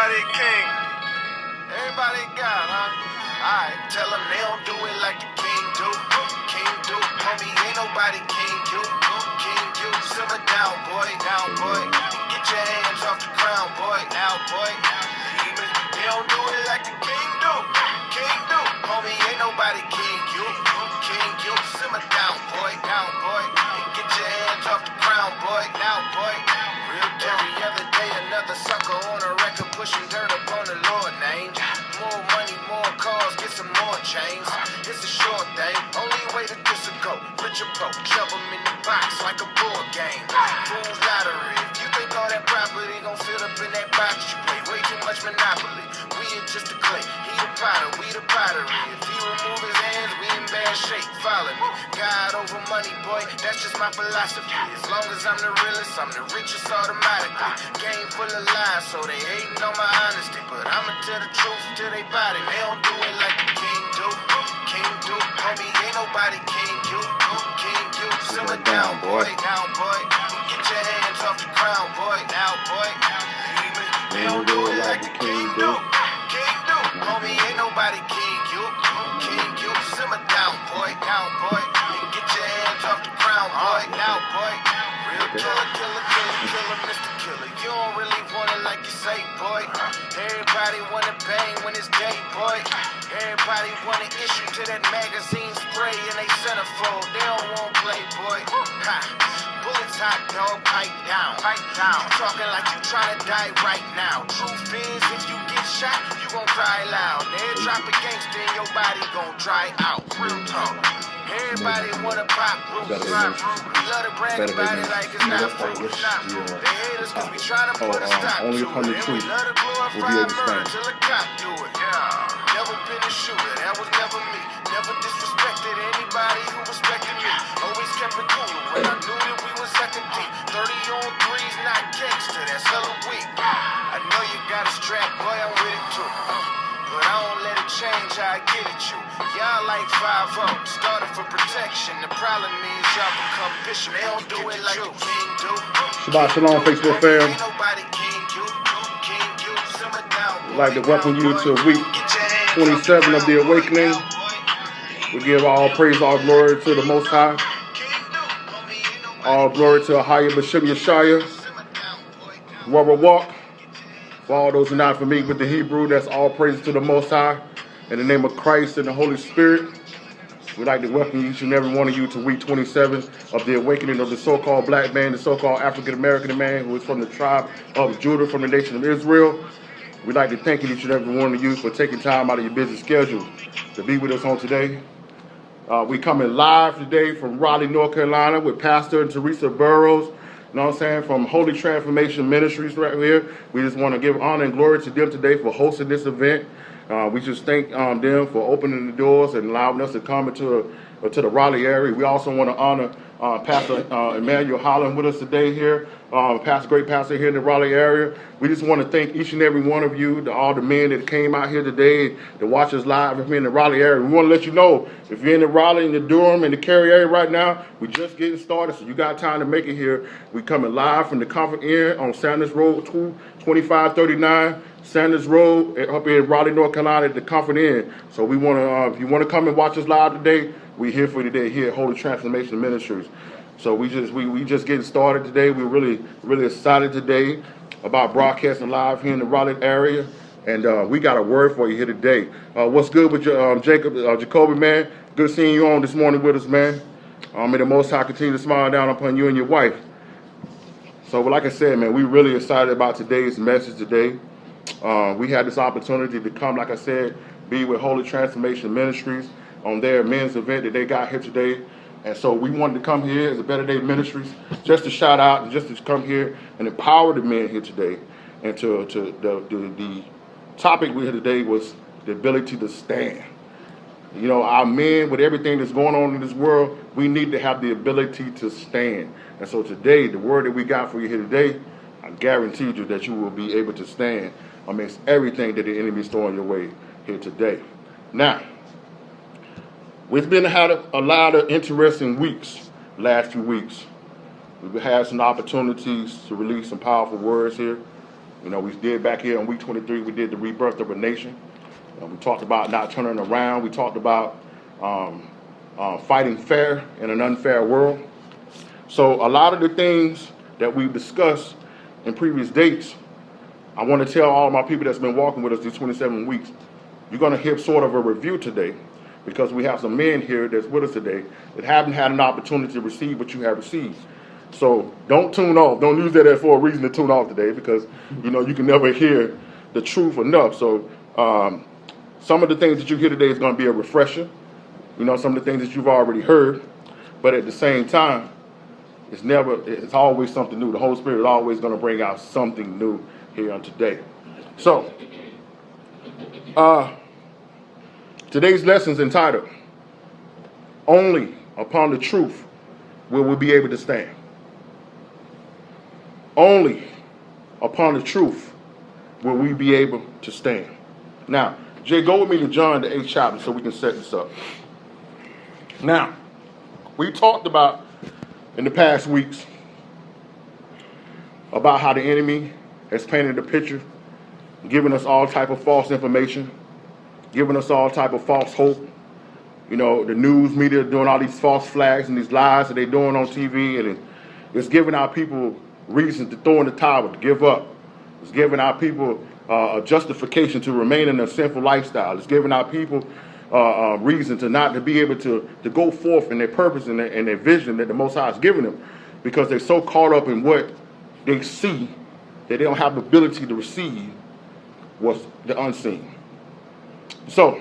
Everybody king. Everybody God, huh? Alright, tell them they don't do it like the king do. King do, homie, ain't nobody king you. King you, simmer down, boy, down, boy. Get your hands off the crown, boy, now, boy. They don't do it like the king do. King do, homie, ain't nobody king you. King you, simmer down, boy, down, boy. Get your hands off the crown, boy, now, boy. Real every other day, another sucker on a record pushing dirt up on the Lord name. More money, more cars, get some more chains. It's a short thing, only way to this will go. Richer folk, shove them in the box like a board game. Fool's lottery, if you think all that property gon' fit up in that box, you play way too much Monopoly. We are just the clay, he the potter, we the pottery. If he remove his hands, we in bad shape, follow me. God over money, boy, that's just my philosophy. As long as I'm the realest, I'm the richest automatically. Game full of lies, so they hating on my honesty. But I'ma tell the truth to they body. They don't do it like the king do. King do, homie, ain't nobody king you. King you, simmer down, boy, down, boy. Get your hands off the crown, boy, now, boy. They don't do it like the king do. King do, homie, ain't nobody king you. King you, simmer down, boy, down, boy. Get your hands off the crown, boy, now, boy. Real killer, killer, killer, killer, Mr. Killer. You don't really want it like you say, boy. Everybody wanna bang when it's day, boy. Everybody wanna issue to that magazine spray and they centerfold. They don't want play, boy. Ha. Bullets hot, dog, pipe down. Pipe down. You talking like you trying to die right now. Truth is, if you get shot, you gon' cry loud. They'll drop a gangster and your body gon' dry out. Real talk. Everybody wanna pop roots. We love to brag about it like it's not fruit. They hate us cause we tryna put a stop to it. And we love to glorify murder till a cop do it. Yeah. Never been a shooter, that was never me. Never disrespected anybody who respected me. Always kept it cool when I knew that we was second deep. 30 on 3's not gangster, that's hella weak. I know you got a strap, boy, I'm with it too. But I don't let it change how I get at you. Y'all like 5-0, started for protection. The problem is y'all become bishop. They don't do it like the king do. Shabbat Shalom, Facebook fam. Ain't nobody king you. King you, simmer down. I'd like to welcome you to week 27 of the Awakening. We give all praise, all glory to the Most High. All glory to Ahaya B'Shem Yeshaya. Rubber walk. For all those who are not familiar with the Hebrew, that's all praise to the Most High. In the name of Christ and the Holy Spirit, we'd like to welcome each and every one of you to week 27 of the awakening of the so-called black man, the so-called African-American man who is from the tribe of Judah, from the nation of Israel. We'd like to thank each and every one of you for taking time out of your busy schedule to be with us on today. We coming live today from Raleigh, North Carolina with Pastor and Teresa Burrows. You know what I'm saying? From Holy Transformation Ministries right here. We just want to give honor and glory to them today for hosting this event. We just thank them for opening the doors and allowing us to come into to the Raleigh area. We also want to honor Pastor Emmanuel Holland with us today here, great pastor here in the Raleigh area. We just want to thank each and every one of you, all the men that came out here today to watch us live here in the Raleigh area. We want to let you know, if you're in the Raleigh, in the Durham, and the Cary area right now, we're just getting started, so you got time to make it here. We coming live from the Comfort Inn on Sanders Road 2539. Sanders Road up in Raleigh, North Carolina at the Comfort Inn. So we want to, if you want to come and watch us live today, we're here for you today here at Holy Transformation Ministries. So we just getting started today. We're really excited today about broadcasting live here in the Raleigh area, and we got a word for you here today. What's good with Jacoby, man? Good seeing you on this morning with us, man. May the Most High continue to smile down upon you and your wife. So like I said, man, we're really excited about today's message today. We had this opportunity to come, like I said, be with Holy Transformation Ministries on their men's event that they got here today. And so we wanted to come here as a Better Day Ministries just to shout out and just to come here and empower the men here today. And the topic we had today was the ability to stand. You know, our men, with everything that's going on in this world, we need to have the ability to stand. And so today, the word that we got for you here today, I guarantee you that you will be able to stand amidst everything that the enemy is throwing your way here today. Now, we've had a lot of interesting weeks, last few weeks. We've had some opportunities to release some powerful words here. You know, we did back here on week 23, we did the rebirth of a nation. We talked about not turning around. We talked about fighting fair in an unfair world. So a lot of the things that we've discussed in previous dates, I want to tell all my people that's been walking with us these 27 weeks, you're going to hear sort of a review today, because we have some men here that's with us today that haven't had an opportunity to receive what you have received. So don't tune off. Don't use that as for a reason to tune off today, because you know you can never hear the truth enough. So some of the things that you hear today is going to be a refresher. You know, some of the things that you've already heard, but at the same time, it's always something new. The Holy Spirit is always going to bring out something new here on today. So today's lesson is entitled, "Only upon the truth will we be able to stand." Only upon the truth will we be able to stand. Now, Jay, go with me to John, the 8th chapter, so we can set this up. Now, we talked about in the past weeks about how the enemy has painted a picture, giving us all type of false information, giving us all type of false hope. You know, the news media doing all these false flags and these lies that they're doing on TV, and it's giving our people reason to throw in the towel, to give up. It's giving our people a justification to remain in a sinful lifestyle. It's giving our people reason to not to be able to go forth in their purpose and their vision that the Most High has given them, because they're so caught up in what they see that they don't have the ability to receive what's the unseen. So,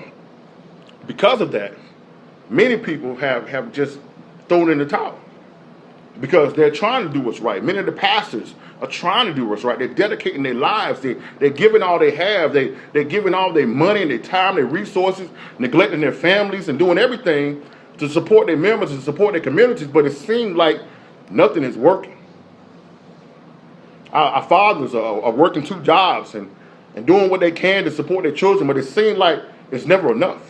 because of that, many people have just thrown in the towel, because they're trying to do what's right. Many of the pastors are trying to do what's right. They're dedicating their lives. They're giving all they have. They're giving all their money and their time, their resources, neglecting their families and doing everything to support their members and support their communities. But it seems like nothing is working. Our fathers are working 2 jobs and doing what they can to support their children, but it seems like it's never enough.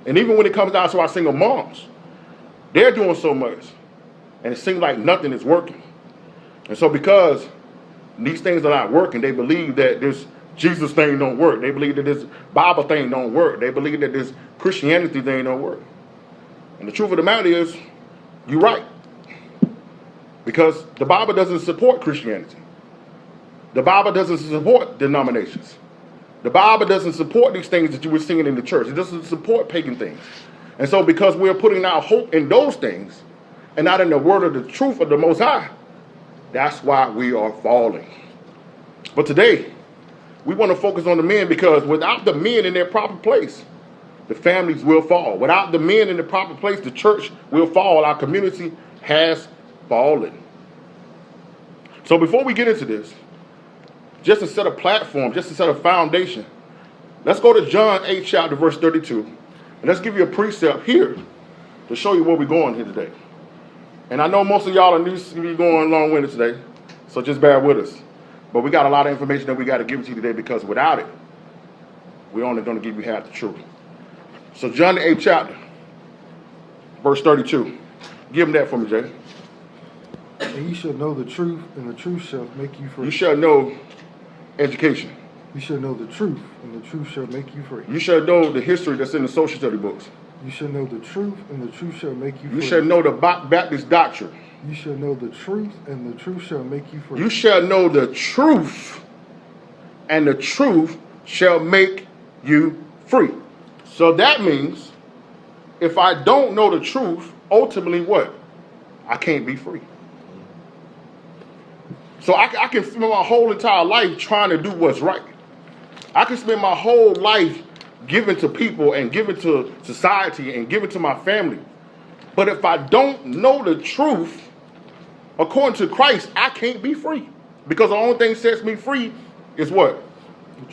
And even when it comes down to our single moms, they're doing so much, and it seems like nothing is working. And so because these things are not working, they believe that this Jesus thing don't work. They believe that this Bible thing don't work. They believe that this Christianity thing don't work. And the truth of the matter is, you're right. Because the Bible doesn't support Christianity. The Bible doesn't support denominations. The Bible doesn't support these things that you were seeing in the church. It doesn't support pagan things. And so because we're putting our hope in those things and not in the word of the truth of the Most High, that's why we are falling. But today, we want to focus on the men, because without the men in their proper place, the families will fall. Without the men in the proper place, the church will fall. Our community has fallen. So before we get into this, just to set a platform, just to set a foundation, let's go to John 8 chapter verse 32. And let's give you a precept here to show you where we're going here today. And I know most of y'all are new to be going long-winded today, so just bear with us. But we got a lot of information that we got to give to you today, because without it, we're only going to give you half the truth. So John the 8th chapter, verse 32. Give him that for me, Jay. And you shall know the truth, and the truth shall make you free. You shall know education. You shall know the truth, and the truth shall make you free. You shall know the history that's in the social study books. You shall know the truth, and the truth shall make you free. You shall know the Baptist doctrine. You shall know the truth, and the truth shall make you free. You shall know the truth, and the truth shall make you free. So that means if I don't know the truth, ultimately what? I can't be free. So I can spend my whole entire life trying to do what's right. I can spend my whole life giving to people and giving to society and giving to my family. But if I don't know the truth, according to Christ, I can't be free. Because the only thing that sets me free is what?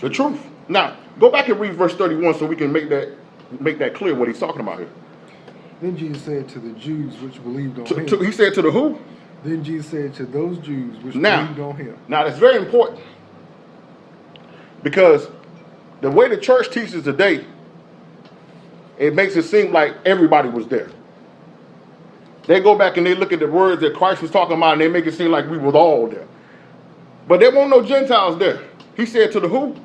The truth. Now, go back and read verse 31 so we can make that clear what he's talking about here. Then Jesus said to the Jews which believed on him. He said to the who? Then Jesus said to those Jews which believed on him. Now, that's very important. Because the way the church teaches today, it makes it seem like everybody was there. They go back and they look at the words that Christ was talking about, and they make it seem like we was all there. But there weren't no Gentiles there. He said to the who?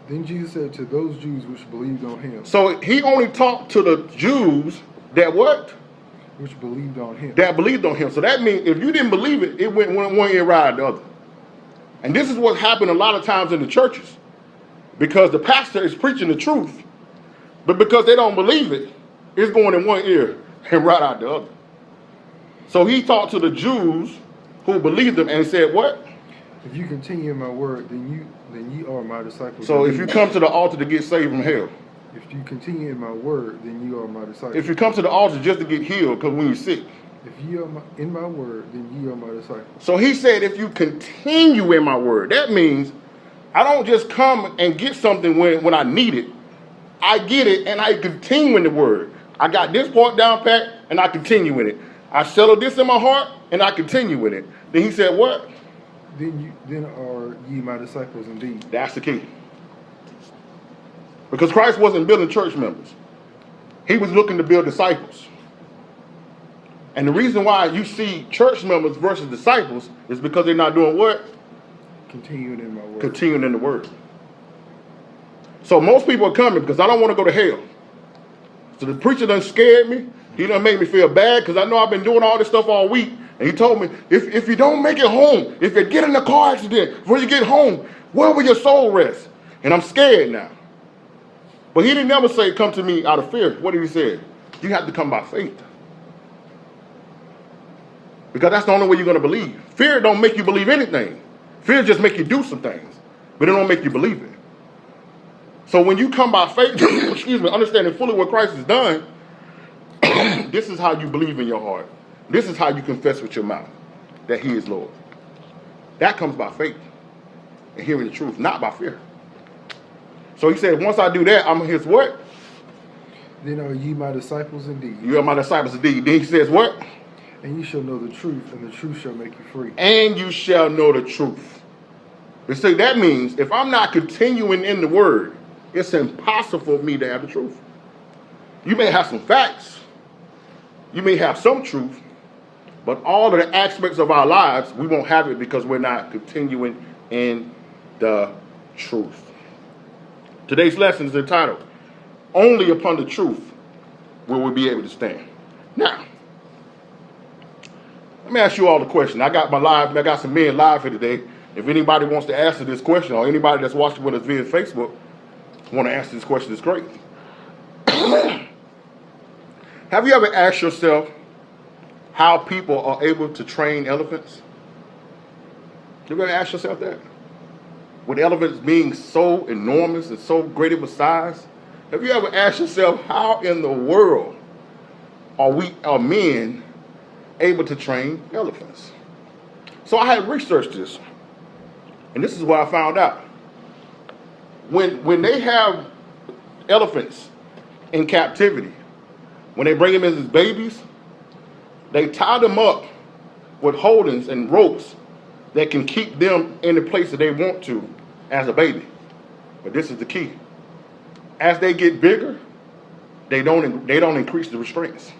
Then Jesus said to those Jews which believed on him. So he only talked to the Jews that what? Which believed on him. That believed on him. So that means if you didn't believe it, it went one ear right out the other. And this is what happened a lot of times in the churches. Because the pastor is preaching the truth, but because they don't believe it, it's going in one ear and right out the other. So he talked to the Jews who believed him and said what? If you continue in my word, then ye are my disciples. So if you come to the altar to get saved from hell. If you continue in my word, then you are my disciples. If you come to the altar just to get healed because when you're sick. If you are in my word, then ye are my disciples. So he said if you continue in my word, that means I don't just come and get something when I need it. I get it and I continue in the word. I got this part down pat and I continue with it. I settle this in my heart and I continue with it. Then he said what? Then are ye my disciples indeed. That's the key. Because Christ wasn't building church members. He was looking to build disciples. And the reason why you see church members versus disciples is because they're not doing what? Continuing in my word. Continuing in the word. So most people are coming because I don't want to go to hell. So the preacher done scared me. He done made me feel bad because I know I've been doing all this stuff all week. And he told me, if you don't make it home, if you get in a car accident before you get home, where will your soul rest? And I'm scared now. But he didn't never say, come to me out of fear. What did he say? You have to come by faith. Because that's the only way you're going to believe. Fear don't make you believe anything. Fear just make you do some things. But it don't make you believe it. So when you come by faith, excuse me, understanding fully what Christ has done, this is how you believe in your heart. This is how you confess with your mouth that he is Lord. That comes by faith and hearing the truth, not by fear. So he said, once I do that, I'm his what? Then are ye my disciples indeed. You are my disciples indeed. Then he says what? And you shall know the truth, and the truth shall make you free. And you shall know the truth. You see, that means if I'm not continuing in the word, it's impossible for me to have the truth. You may have some facts. You may have some truth. But all of the aspects of our lives, we won't have it because we're not continuing in the truth. Today's lesson is entitled, Only Upon the Truth Will We Be Able to Stand. Now, let me ask you all a question. I got some men live here today. If anybody wants to answer this question, or anybody that's watching with us via Facebook want to answer this question, it's great. Have you ever asked yourself how people are able to train elephants? You ever ask yourself that? With elephants being so enormous and so great of a size, have you ever asked yourself how in the world are men able to train elephants? So I had researched this, and this is what I found out. When they have elephants in captivity, when they bring them in as babies, they tie them up with holdings and ropes that can keep them in the place that they want to as a baby. But this is the key. As they get bigger, they don't increase the restraints.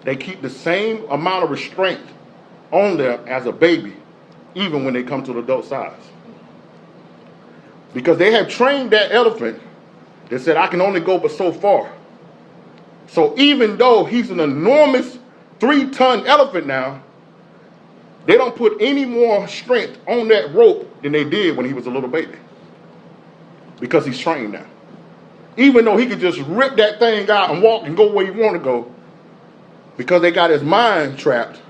They keep the same amount of restraint on them as a baby, even when they come to the adult size. Because they have trained that elephant that said, I can only go but so far. So even though he's an enormous 3-ton elephant now, they don't put any more strength on that rope than they did when he was a little baby. Because he's trained now. Even though he could just rip that thing out and walk and go where he want to go, because they got his mind trapped,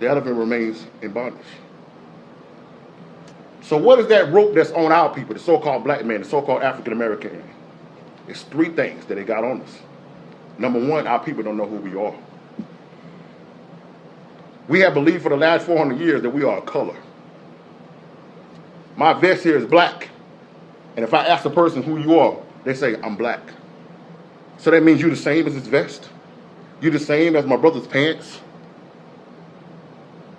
the elephant remains in bondage. So what is that rope that's on our people, the so-called black man, the so-called African American? It's 3 things that they got on us. Number 1, our people don't know who we are. We have believed for the last 400 years that we are a color. My vest here is black. And if I ask a person who you are, they say, I'm black. So that means you're the same as his vest? You're the same as my brother's pants?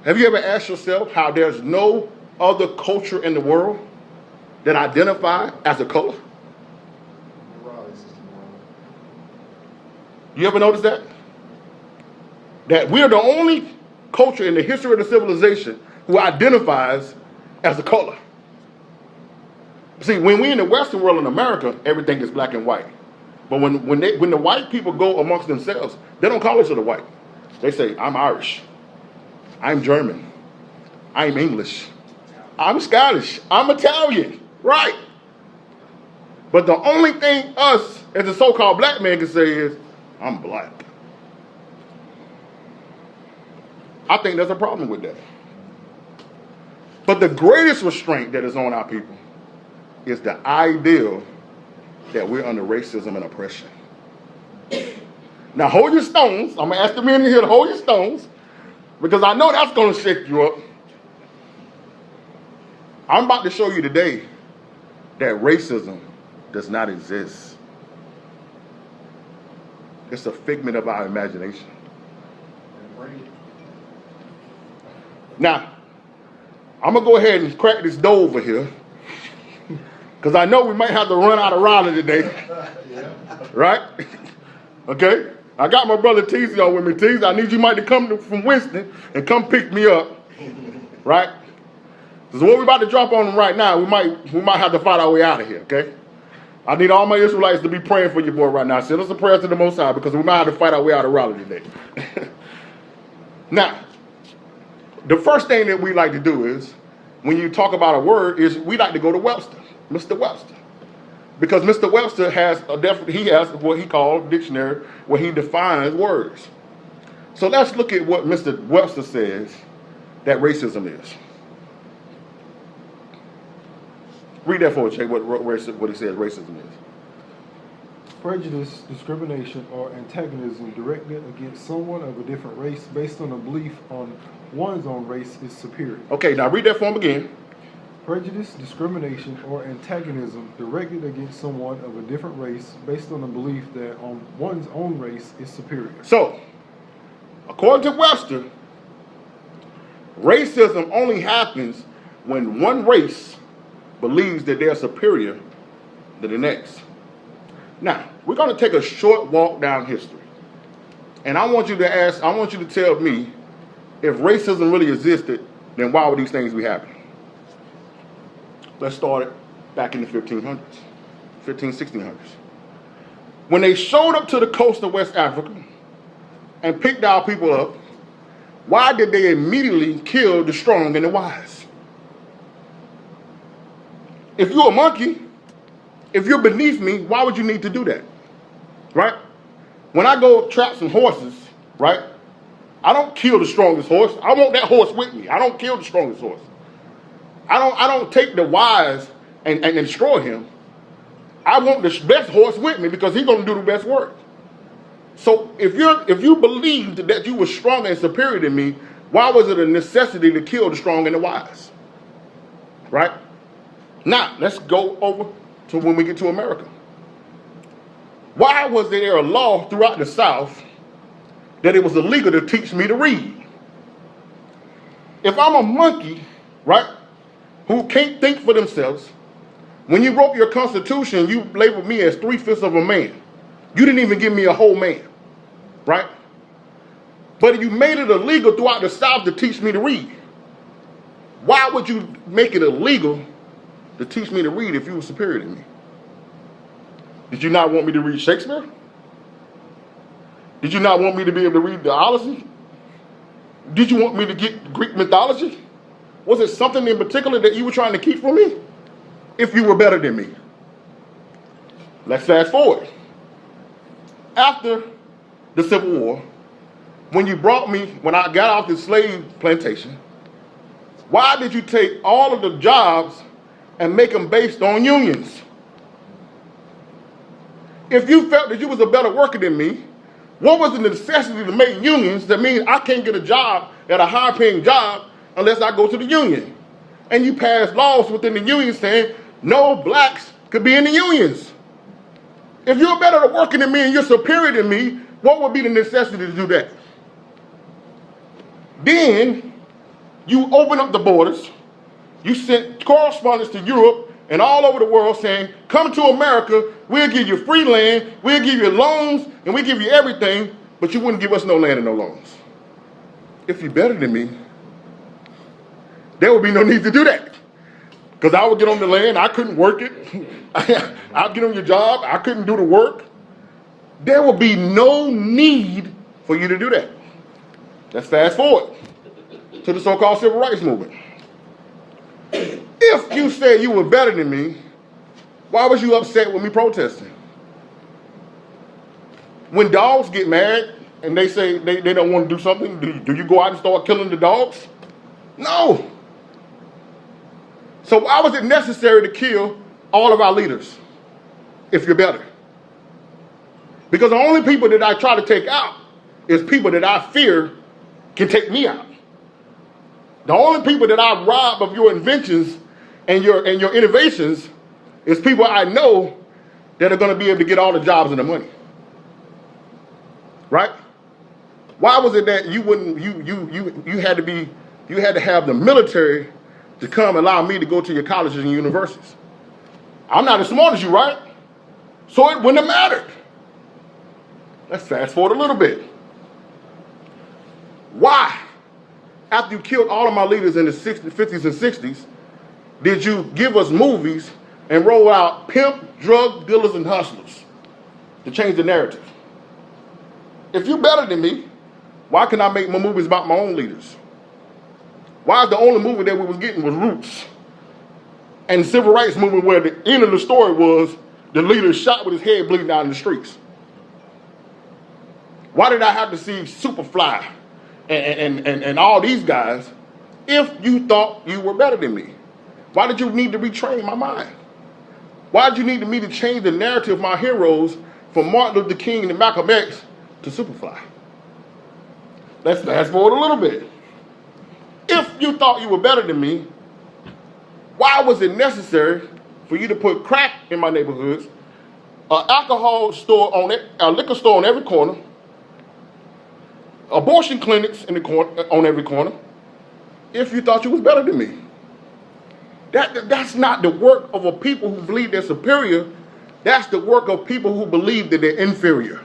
Have you ever asked yourself how there's no other culture in the world that identify as a color? You ever notice that? That we're the only culture in the history of the civilization who identifies as a color. See, when we in the Western world in America, everything is black and white. But when the white people go amongst themselves, they don't call each other white. They say, I'm Irish, I'm German, I'm English, I'm Scottish, I'm Italian, right? But the only thing us as a so-called black man can say is, I'm black. I think there's a problem with that. But the greatest restraint that is on our people is the ideal that we're under racism and oppression. Now hold your stones. I'm going to ask the men in here to hold your stones, because I know that's going to shake you up. I'm about to show you today that racism does not exist. It's a figment of our imagination. Now, I'm going to go ahead and crack this door over here, because I know we might have to run out of Raleigh today. Right? Okay? I got my brother Teasy on with me. Teasy, I need you might to come from Winston and come pick me up. Right? So what we're about to drop on them right now, we might have to fight our way out of here, okay? I need all my Israelites to be praying for your boy right now. Send us a prayer to the Most High, because we might have to fight our way out of Raleigh today. Now, the first thing that we like to do is, when you talk about a word, is we like to go to Webster, Mr. Webster. Because Mr. Webster has what he calls a dictionary where he defines words. So let's look at what Mr. Webster says that racism is. Read that for us, Jay, what he says racism is. Prejudice, discrimination, or antagonism directed against someone of a different race based on a belief on one's own race is superior. Okay, now read that for him again. Prejudice, discrimination, or antagonism directed against someone of a different race based on a belief that on one's own race is superior. So, according to Webster, racism only happens when one race believes that they're superior to the next. Now, we're going to take a short walk down history. And I want you to tell me, if racism really existed, then why would these things be happening? Let's start it back in the 1600s. When they showed up to the coast of West Africa and picked our people up, why did they immediately kill the strong and the wise? If you're a monkey, if you're beneath me, why would you need to do that? Right? When I go trap some horses, right, I don't kill the strongest horse. I want that horse with me. I don't kill the strongest horse. I don't take the wise and destroy him. I want the best horse with me, because he's going to do the best work. So if you believed that you were stronger and superior than me, why was it a necessity to kill the strong and the wise? Right? Now, let's go over to when we get to America. Why was there a law throughout the South that it was illegal to teach me to read? If I'm a monkey, right, who can't think for themselves, when you wrote your Constitution, you labeled me as 3/5 of a man. You didn't even give me a whole man, right? But you made it illegal throughout the South to teach me to read. Why would you make it illegal to teach me to read if you were superior to me? Did you not want me to read Shakespeare? Did you not want me to be able to read the Odyssey? Did you want me to get Greek mythology? Was it something in particular that you were trying to keep from me? If you were better than me. Let's fast forward. After the Civil War, when I got off the slave plantation, why did you take all of the jobs and make them based on unions? If you felt that you was a better worker than me, what was the necessity to make unions that means I can't get a job at a higher paying job unless I go to the union? And you passed laws within the union saying no blacks could be in the unions. If you're better at working than me and you're superior than me, what would be the necessity to do that? Then you open up the borders. You sent correspondents to Europe and all over the world saying, come to America, we'll give you free land, we'll give you loans, and we'll give you everything, but you wouldn't give us no land and no loans. if you're better than me, there would be no need to do that. Because I would get on the land, I couldn't work it. I'd get on your job, I couldn't do the work. There would be no need for you to do that. Let's fast forward to the so-called civil rights movement. If you said you were better than me, why was you upset with me protesting? When dogs get mad and they say they don't want to do something, do you go out and start killing the dogs? No. So why was it necessary to kill all of our leaders if you're better? Because the only people that I try to take out is people that I fear can take me out. The only people that I rob of your inventions and your innovations is people I know that are going to be able to get all the jobs and the money. Right? Why was it that you had to have the military to come allow me to go to your colleges and universities? I'm not as smart as you, right? So it wouldn't have mattered. Let's fast forward a little bit. Why, after you killed all of my leaders in the 50s and 60s, did you give us movies and roll out pimp, drug dealers, and hustlers to change the narrative? If you're better than me, why can I make my movies about my own leaders? Why is the only movie that we was getting was Roots? And the civil rights movement where the end of the story was the leader shot with his head bleeding down in the streets? Why did I have to see Superfly and all these guys if you thought you were better than me? Why did you need to retrain my mind? Why did you need me to change the narrative of my heroes from Martin Luther King and Malcolm X to Superfly? Let's fast forward a little bit. If you thought you were better than me, why was it necessary for you to put crack in my neighborhoods, an alcohol store on it, a liquor store on every corner, abortion clinics in the corner, on every corner, if you thought you was better than me? That's not the work of a people who believe they're superior. That's the work of people who believe that they're inferior.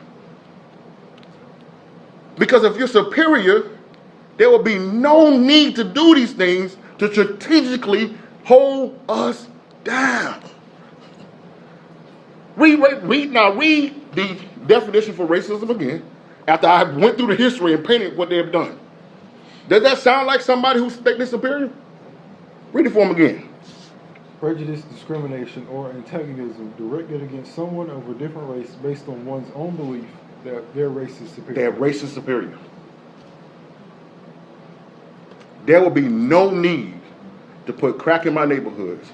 Because if you're superior, there will be no need to do these things to strategically hold us down. Read the definition for racism again after I went through the history and painted what they have done. Does that sound like somebody who's thinking they're superior? Read it for them again. Prejudice, discrimination, or antagonism directed against someone of a different race based on one's own belief that their race is superior. Their race is superior. There will be no need to put crack in my neighborhoods,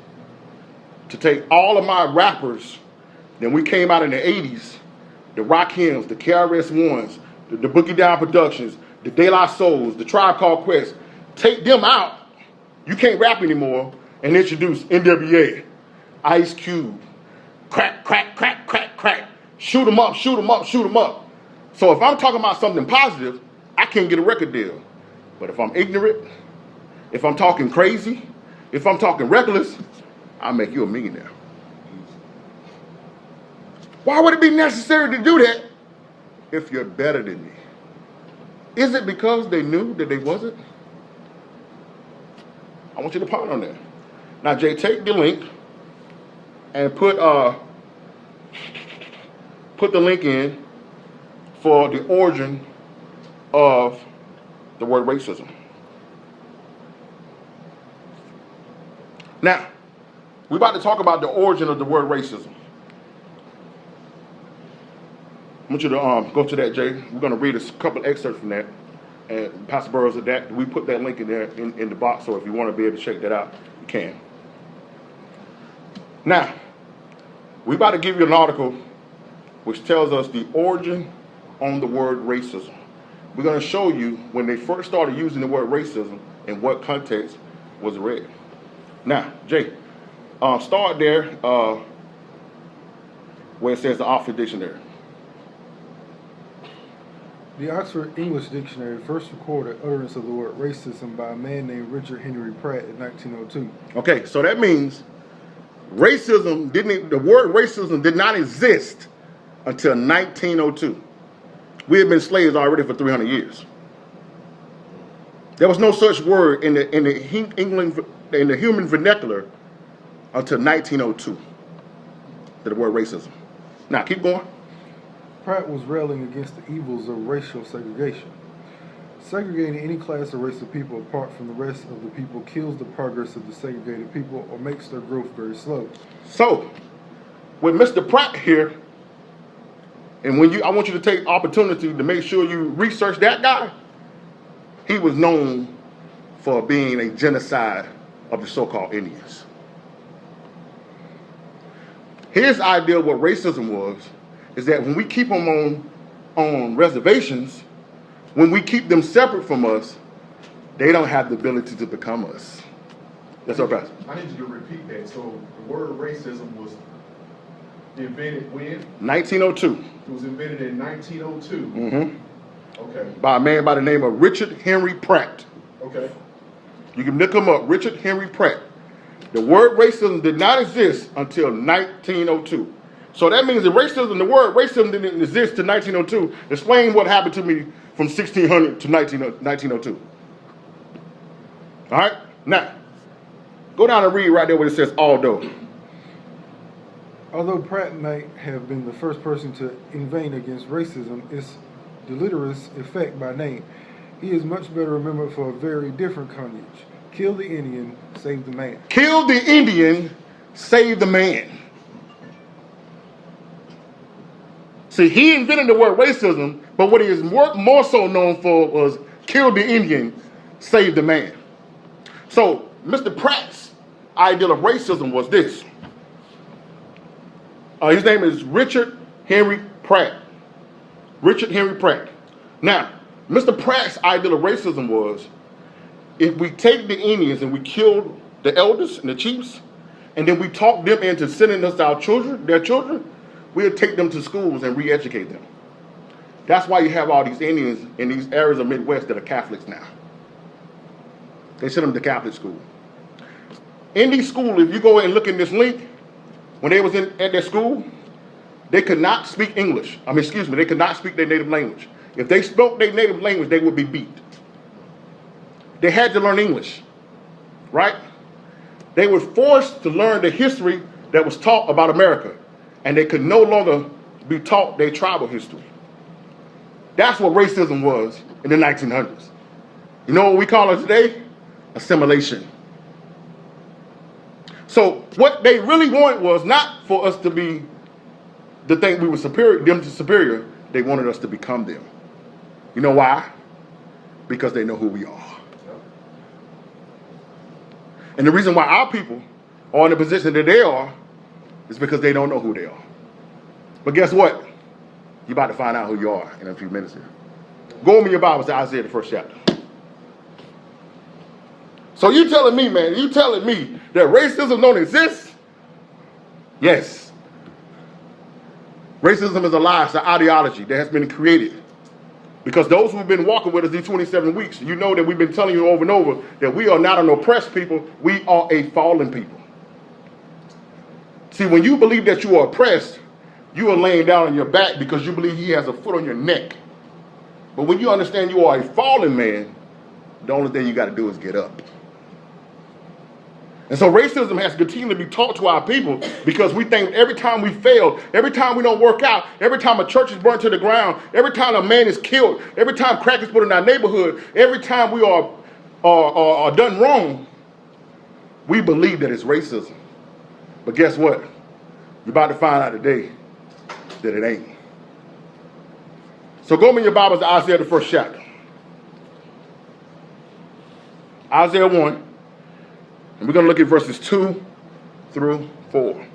to take all of my rappers that we came out in the 80s, the Rakims, the KRS-Ones, the Boogie Down Productions, the De La Souls, the Tribe Called Quest, take them out. You can't rap anymore, and introduce NWA, Ice Cube, crack, crack, crack, crack, crack, shoot 'em up, shoot 'em up, shoot 'em up. So if I'm talking about something positive, I can't get a record deal. But if I'm ignorant, if I'm talking crazy, if I'm talking reckless, I'll make you a millionaire. Why would it be necessary to do that if you're better than me? Is it because they knew that they wasn't? I want you to ponder on that. Now, Jay, take the link and put the link in for the origin of the word racism. Now, we're about to talk about the origin of the word racism. I want you to go to that, Jay. We're going to read a couple excerpts from that. And Pastor Burroughs, we put that link in there in the box, so if you want to be able to check that out, you can. Now, we're about to give you an article which tells us the origin on the word racism. We're going to show you when they first started using the word racism and what context was read. Now, Jay, start there where it says the Oxford Dictionary. The Oxford English Dictionary first recorded utterance of the word racism by a man named Richard Henry Pratt in 1902. Okay, so that means the word racism did not exist until 1902. We had been slaves already for 300 years. There was no such word in the human vernacular until 1902. The word racism. Now keep going. Pratt was railing against the evils of racial segregation. Segregating any class or race of people apart from the rest of the people kills the progress of the segregated people or makes their growth very slow. So, with Mr. Pratt here, and I want you to take opportunity to make sure you research that guy. He was known for being a genocide of the so-called Indians. His idea of what racism was is that when we keep them on reservations, when we keep them separate from us, they don't have the ability to become us. That's our pastor. I need you to repeat that. So the word racism was invented when? 1902. It was invented in 1902. Mm-hmm. Okay. By a man by the name of Richard Henry Pratt. Okay. You can look him up, Richard Henry Pratt. The word racism did not exist until 1902. So that means the word racism didn't exist to 1902. Explain what happened to me from 1600 to 1902. All right? Now, go down and read right there where it says although. Although Pratt may have been the first person to inveigh against racism, its deleterious effect by name, he is much better remembered for a very different coinage. Kill the Indian, save the man. Kill the Indian, save the man. See, he invented the word racism, but what he is more so known for was kill the Indian, save the man. So, Mr. Pratt's idea of racism was this. His name is Richard Henry Pratt. Richard Henry Pratt. Now, Mr. Pratt's idea of racism was, if we take the Indians and we kill the elders and the chiefs, and then we talk them into sending us their children, we'll take them to schools and re-educate them. That's why you have all these Indians in these areas of Midwest that are Catholics now. They send them to Catholic school. In these schools, if you go and look in this link, when they was at their school, they could not speak English. They could not speak their native language. If they spoke their native language, they would be beat. They had to learn English, right? They were forced to learn the history that was taught about America, and they could no longer be taught their tribal history. That's what racism was in the 1900s. You know what we call it today? Assimilation. So what they really wanted was not for us to be the thing we were superior, them to superior. They wanted us to become them. You know why? Because they know who we are. And the reason why our people are in the position that they are is because they don't know who they are. But guess what? You're about to find out who you are in a few minutes here. Go in your Bible to Isaiah, the 1st chapter. So you telling me, man, you telling me that racism don't exist? Yes. Racism is a lie. It's an ideology that has been created. Because those who've been walking with us these 27 weeks, you know that we've been telling you over and over that we are not an oppressed people, we are a fallen people. See, when you believe that you are oppressed, you are laying down on your back because you believe he has a foot on your neck. But when you understand you are a fallen man, the only thing you got to do is get up. And so racism has to continue to be taught to our people because we think every time we fail, every time we don't work out, every time a church is burnt to the ground, every time a man is killed, every time crack is put in our neighborhood, every time we are done wrong, we believe that it's racism. But guess what? You're about to find out today that it ain't. So go in your Bibles to Isaiah, the 1st chapter. Isaiah 1. And we're going to look at verses 2 through 4.